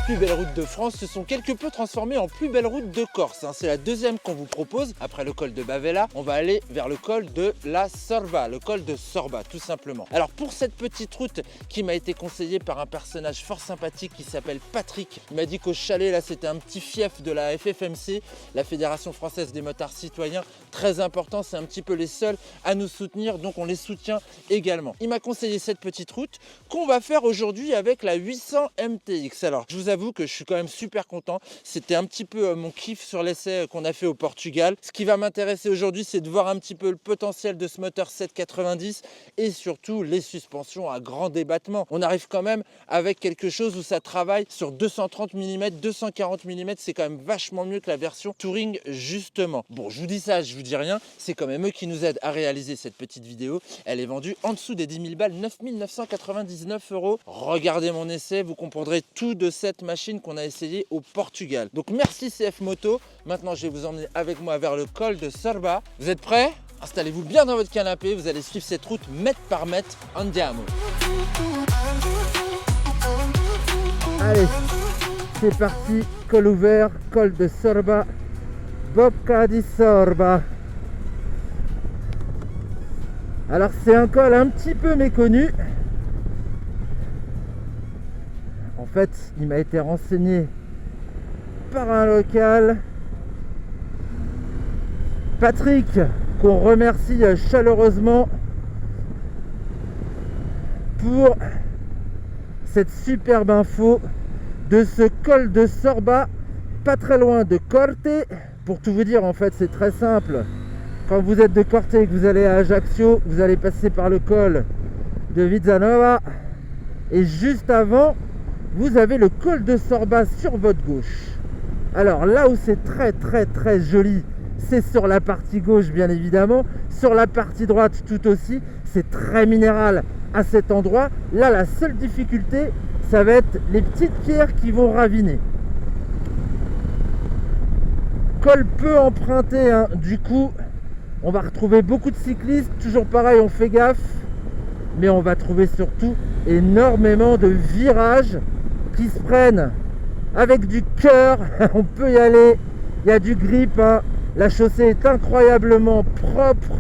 plus belles routes de France se sont quelque peu transformées en plus belles routes de Corse. C'est la deuxième qu'on vous propose. Après le col de Bavella, on va aller vers le col de la Sorba, le col de Sorba tout simplement. Alors pour cette petite route qui m'a été conseillée par un personnage fort sympathique qui s'appelle Patrick, il m'a dit qu'au chalet là c'était un petit fief de la FFMC, la Fédération Française des Motards Citoyens, très important, c'est un petit peu les seuls à nous soutenir, donc on les soutient également. Il m'a conseillé cette petite route qu'on va faire aujourd'hui avec la 800 MTX. Alors je vous avoue que je suis quand même super content, c'était un petit peu mon kiff sur l'essai qu'on a fait au Portugal. Ce qui va m'intéresser aujourd'hui, c'est de voir un petit peu le potentiel de ce moteur 790 et surtout les suspensions à grand débattement. On arrive quand même avec quelque chose où ça travaille sur 230 mm, 240 mm, c'est quand même vachement mieux que la version Touring justement. Bon, je vous dis ça, je vous dis rien, c'est quand même eux qui nous aident à réaliser cette petite vidéo. Elle est vendue en dessous des 10 000 balles, 9 999 €. Regardez mon essai, vous comprendrez tout de cette machine qu'on a essayé au Portugal. Donc merci CF Moto. Maintenant, je vais vous emmener avec moi vers le col de Sorba. Vous êtes prêts? Installez-vous bien dans votre canapé, vous allez suivre cette route mètre par mètre. Andiamo. Allez, c'est parti, col ouvert, col de Sorba, Bocca di Sorba. Alors c'est un col un petit peu méconnu. En fait, il m'a été renseigné par un local, Patrick, qu'on remercie chaleureusement pour cette superbe info de ce col de Sorba, pas très loin de Corte. Pour tout vous dire, en fait, c'est très simple. Quand vous êtes de Corte et que vous allez à Ajaccio, vous allez passer par le col de Vizzanova et juste avant, vous avez le col de Sorba sur votre gauche. Alors là où c'est très joli, c'est sur la partie gauche bien évidemment, sur la partie droite tout aussi, c'est très minéral à cet endroit. Là la seule difficulté, ça va être les petites pierres qui vont raviner. Col peu emprunté, hein. Du coup on va retrouver beaucoup de cyclistes, toujours pareil, on fait gaffe, mais on va trouver surtout énormément de virages qui se prennent avec du cœur. On peut y aller, il y a du grip, hein. La chaussée est incroyablement propre.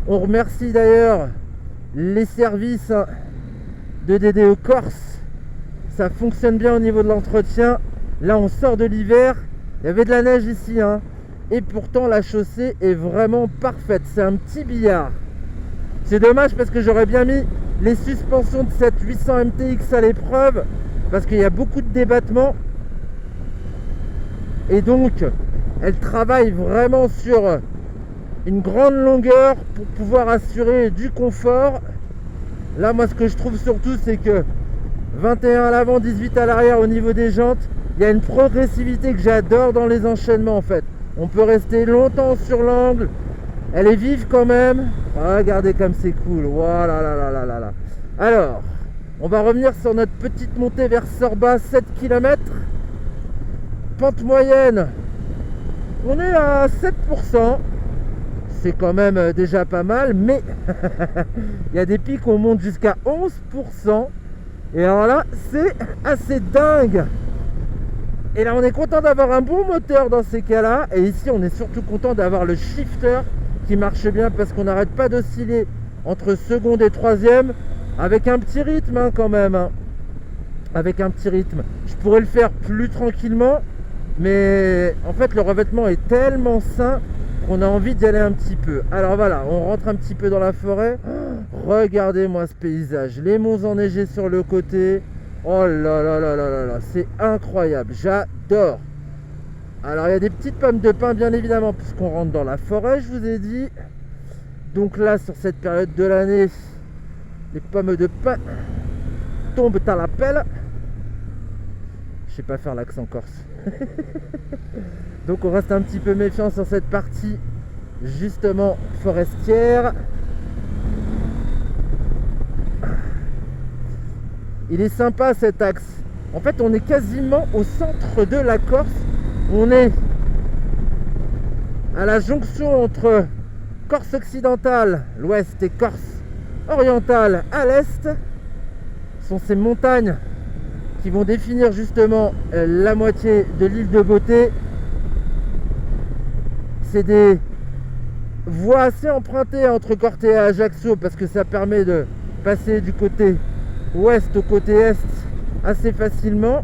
On remercie d'ailleurs les services de DDE Corse, ça fonctionne bien au niveau de l'entretien. Là on sort de l'hiver, il y avait de la neige ici, hein. Et pourtant la chaussée est vraiment parfaite, c'est un petit billard. C'est dommage parce que j'aurais bien mis les suspensions de cette 800 MTX à l'épreuve, parce qu'il y a beaucoup de débattements et donc elle travaille vraiment sur une grande longueur pour pouvoir assurer du confort. Là moi ce que je trouve surtout, c'est que 21 à l'avant, 18 à l'arrière au niveau des jantes, il y a une progressivité que j'adore dans les enchaînements en fait. On peut rester longtemps sur l'angle, elle est vive quand même. Regardez comme c'est cool, voilà là. Alors on va revenir sur notre petite montée vers Sorba, 7 km. Pente moyenne, on est à 7%. C'est quand même déjà pas mal, mais il y a des pics où on monte jusqu'à 11%. Et alors là, c'est assez dingue. Et là, on est content d'avoir un bon moteur dans ces cas-là. Et ici, on est surtout content d'avoir le shifter qui marche bien parce qu'on n'arrête pas d'osciller entre seconde et troisième. Avec un petit rythme hein, quand même, hein. Avec un petit rythme. Je pourrais le faire plus tranquillement, mais en fait le revêtement est tellement sain qu'on a envie d'y aller un petit peu. Alors voilà, on rentre un petit peu dans la forêt. Oh, regardez-moi ce paysage, les monts enneigés sur le côté. Oh là, c'est incroyable, j'adore. Alors il y a des petites pommes de pin bien évidemment puisqu'on rentre dans la forêt, je vous ai dit. Donc là sur cette période de l'année, les pommes de pin tombent à la pelle. Je sais pas faire l'accent corse. Donc on reste un petit peu méfiant sur cette partie justement forestière. Il est sympa cet axe. En fait on est quasiment au centre de la Corse. On est à la jonction entre Corse occidentale, l'ouest, et Corse orientale à l'est. Ce sont ces montagnes qui vont définir justement la moitié de l'île de Beauté. C'est des voies assez empruntées entre Corte et Ajaccio parce que ça permet de passer du côté ouest au côté est assez facilement.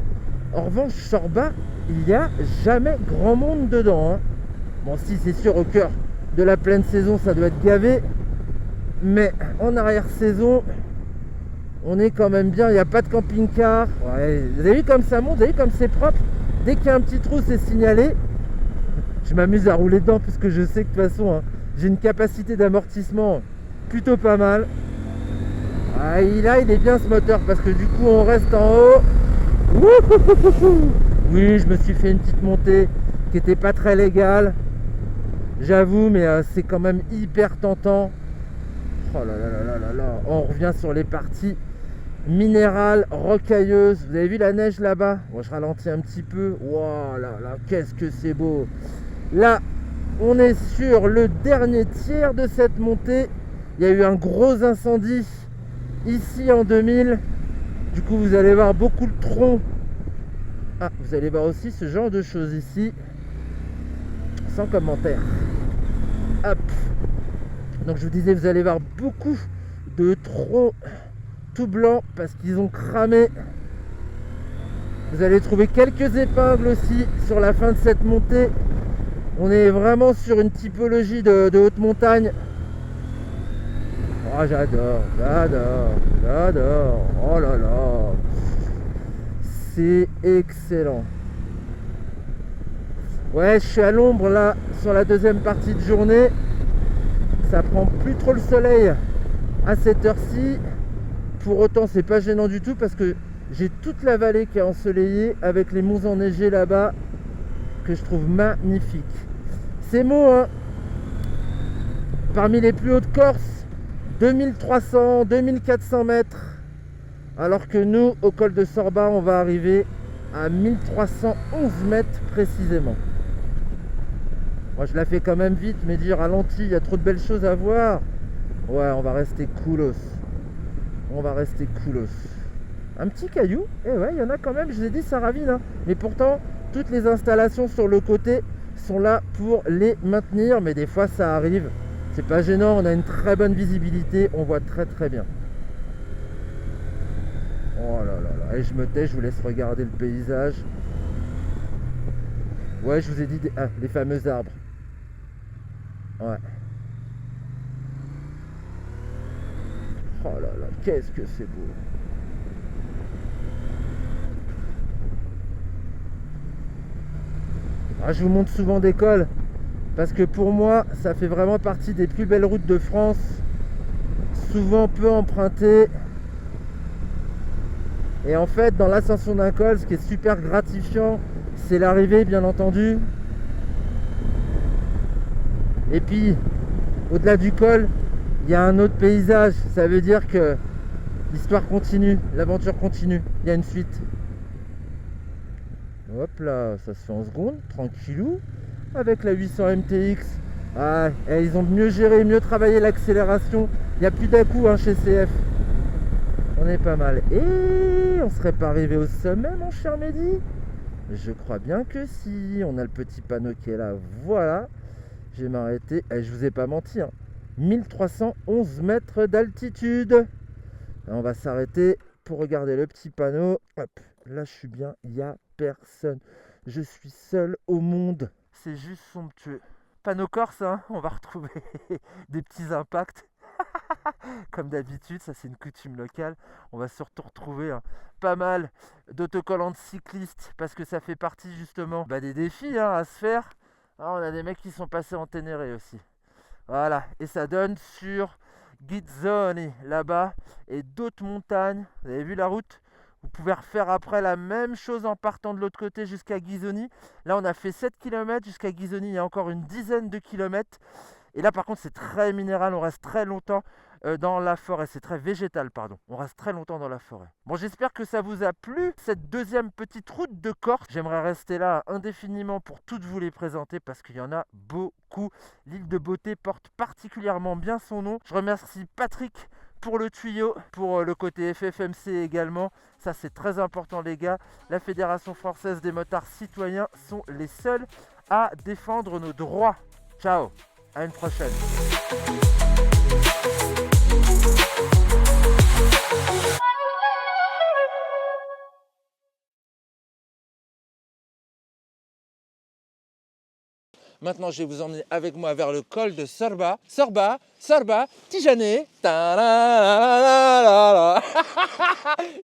En revanche, Sorba, il n'y a jamais grand monde dedans, hein. Bon, si, c'est sûr, au cœur de la pleine saison, ça doit être gavé. Mais en arrière-saison, on est quand même bien. Il n'y a pas de camping-car. Ouais, vous avez vu comme ça monte, vous avez vu comme c'est propre. Dès qu'il y a un petit trou, c'est signalé. Je m'amuse à rouler dedans parce que je sais que de toute façon, hein, j'ai une capacité d'amortissement plutôt pas mal. Ah, là, il est bien ce moteur parce que du coup, on reste en haut. Wouhouhouhou. Oui, je me suis fait une petite montée qui n'était pas très légale. J'avoue, mais c'est quand même hyper tentant. Oh là là là là là là. On revient sur les parties minérales, rocailleuses. Vous avez vu la neige là-bas? Bon, je ralentis un petit peu. Wow, là là, qu'est-ce que c'est beau. Là, on est sur le dernier tiers de cette montée. Il y a eu un gros incendie ici en 2000. Du coup, vous allez voir beaucoup de troncs. Ah, vous allez voir aussi ce genre de choses ici. Sans commentaire. Hop. Donc je vous disais, vous allez voir beaucoup de troncs tout blancs parce qu'ils ont cramé. Vous allez trouver quelques épingles aussi sur la fin de cette montée. On est vraiment sur une typologie de haute montagne. Oh, j'adore, j'adore, j'adore. Oh là là. C'est excellent. Ouais, je suis à l'ombre là sur la deuxième partie de journée. Ça prend plus trop le soleil à cette heure-ci. Pour autant, c'est pas gênant du tout parce que j'ai toute la vallée qui est ensoleillée avec les monts enneigés là-bas que je trouve magnifique. C'est beau, hein. Parmi les plus hautes Corse, 2300, 2400 mètres. Alors que nous, au col de Sorba, on va arriver à 1311 mètres précisément. Moi, je la fais quand même vite, mais dire ralenti, il y a trop de belles choses à voir. Ouais, on va rester coolos. On va rester coolos. Un petit caillou, et ouais, il y en a quand même, je vous ai dit, ça ravine, hein. Mais pourtant, toutes les installations sur le côté sont là pour les maintenir, mais des fois, ça arrive. C'est pas gênant, on a une très bonne visibilité, on voit très très bien. Oh là là là, et je me tais, je vous laisse regarder le paysage. Ouais, je vous ai dit les fameux arbres. Ouais. Oh là là, qu'est-ce que c'est beau. Ah, je vous montre souvent des cols parce que pour moi, ça fait vraiment partie des plus belles routes de France. Souvent peu empruntées. Et en fait, dans l'ascension d'un col, ce qui est super gratifiant, c'est l'arrivée, bien entendu. Et puis, au-delà du col, il y a un autre paysage. Ça veut dire que l'histoire continue, l'aventure continue. Il y a une suite. Hop là, ça se fait en secondes, tranquillou. Avec la 800 MTX. Ah, et ils ont mieux géré, mieux travaillé l'accélération. Il n'y a plus d'à-coups hein, chez CF. On est pas mal. Et on serait pas arrivé au sommet, mon cher Mehdi? Je crois bien que si. On a le petit panneau qui est là. Voilà. Je vais m'arrêter. Et je vous ai pas menti. Hein. 1311 mètres d'altitude. On va s'arrêter pour regarder le petit panneau. Hop. Là, je suis bien. Il n'y a personne. Je suis seul au monde. C'est juste somptueux. Panneau corse, hein. On va retrouver des petits impacts. Comme d'habitude, ça c'est une coutume locale. On va surtout retrouver pas mal d'autocollants de cyclistes parce que ça fait partie justement des défis à se faire. Ah, on a des mecs qui sont passés en Ténéré aussi. Voilà, et ça donne sur Guizzoni là-bas et d'autres montagnes. Vous avez vu la route? Vous pouvez refaire après la même chose en partant de l'autre côté jusqu'à Guizzoni. Là, on a fait 7 km jusqu'à Guizzoni. Il y a encore une dizaine de kilomètres. Et là, par contre, c'est très minéral. On reste très longtemps dans la forêt. C'est très végétal, pardon. On reste très longtemps dans la forêt. Bon, j'espère que ça vous a plu, cette deuxième petite route de Corse. J'aimerais rester là indéfiniment pour toutes vous les présenter parce qu'il y en a beaucoup. L'île de Beauté porte particulièrement bien son nom. Je remercie Patrick pour le tuyau, pour le côté FFMC également. Ça, c'est très important, les gars. La Fédération française des motards citoyens sont les seuls à défendre nos droits. Ciao, à une prochaine. Maintenant, je vais vous emmener avec moi vers le col de Sorba. Sorba, Sorba, Tijané.